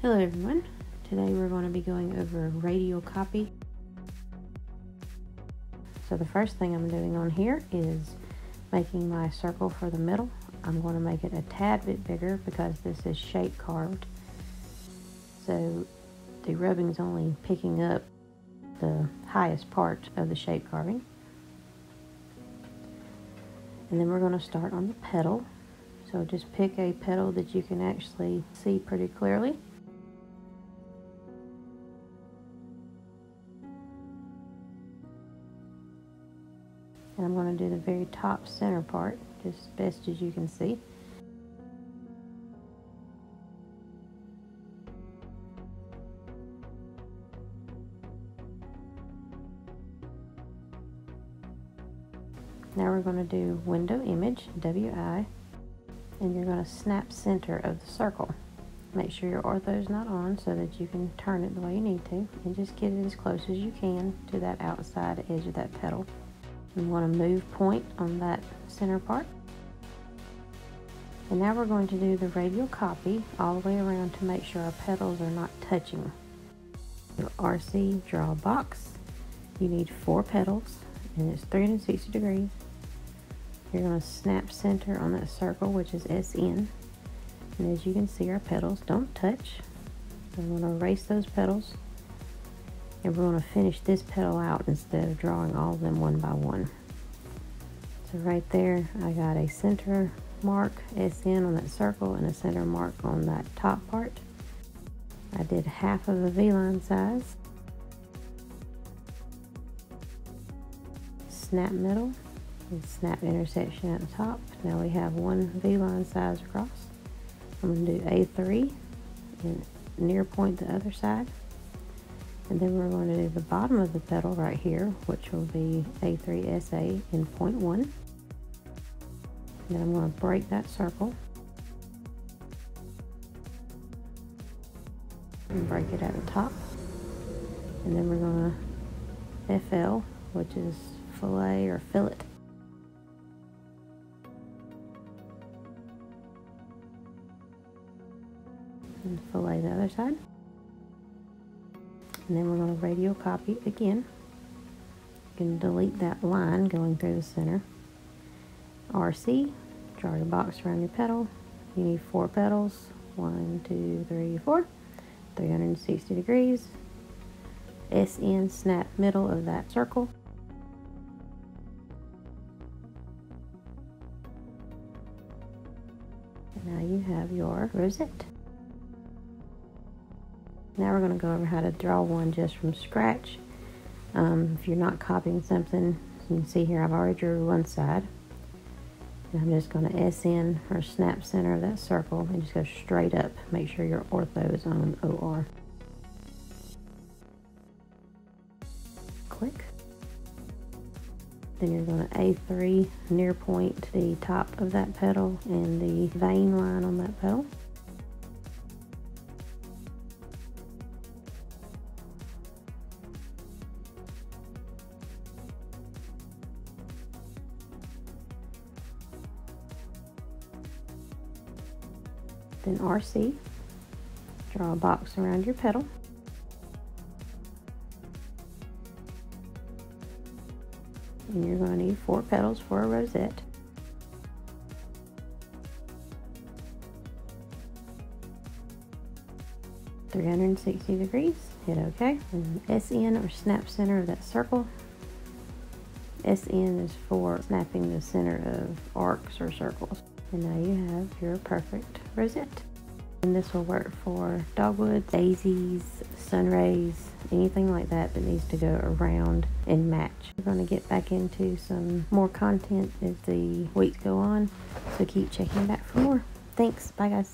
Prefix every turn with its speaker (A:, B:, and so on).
A: Hello everyone, today we're going to be going over Radial Copy. So the first thing I'm doing on here is making my circle for the middle. I'm going to make it a tad bit bigger because this is shape carved. So the rubbing is only picking up the highest part of the shape carving. And then we're going to start on the petal. So just pick a petal that you can actually see pretty clearly. And I'm going to do the very top center part, just best as you can see. Now we're going to do window image, WI, and you're going to snap center of the circle. Make sure your ortho is not on so that you can turn it the way you need to, and just get it as close as you can to that outside edge of that petal. You want to move point on that center part. And now we're going to do the radial copy all the way around to make sure our petals are not touching. RC, draw a box. You need 4 petals and it's 360 degrees. You're going to snap center on that circle, which is SN. And as you can see, our petals don't touch. I'm going to erase those petals. And we're going to finish this petal out instead of drawing all of them one by one. So right there, I got a center mark, SN on that circle, and a center mark on that top part. I did half of a V-line size. Snap middle, and snap intersection at the top. Now we have one V-line size across. I'm going to do A3 and near point the other side. And then we're going to do the bottom of the petal right here, which will be A3SA in 0.1. Then I'm going to break that circle and break it at the top. And then we're going to FL, which is fillet or fillet. And fillet the other side. And then we're going to radial copy again. You can delete that line going through the center. RC, draw your box around your petal. You need 4 petals. 1, 2, 3, 4. 360 degrees. SN, snap middle of that circle. And now you have your rosette. Now we're going to go over how to draw one just from scratch. If you're not copying something, you can see here I've already drew one side. And I'm just going to SN or snap center of that circle and just go straight up. Make sure your ortho is on OR. Click. Then you're going to A3 near point the top of that petal and the vein line on that petal. Then RC, draw a box around your petal. And you're going to need 4 petals for a rosette. (360 degrees), hit OK. And SN or snap center of that circle. SN is for snapping the center of arcs or circles. And now you have your perfect rosette. And this will work for dogwoods, daisies, sun rays, anything like that that needs to go around and match. We're going to get back into some more content as the weeks go on, so keep checking back for more. Thanks, bye guys.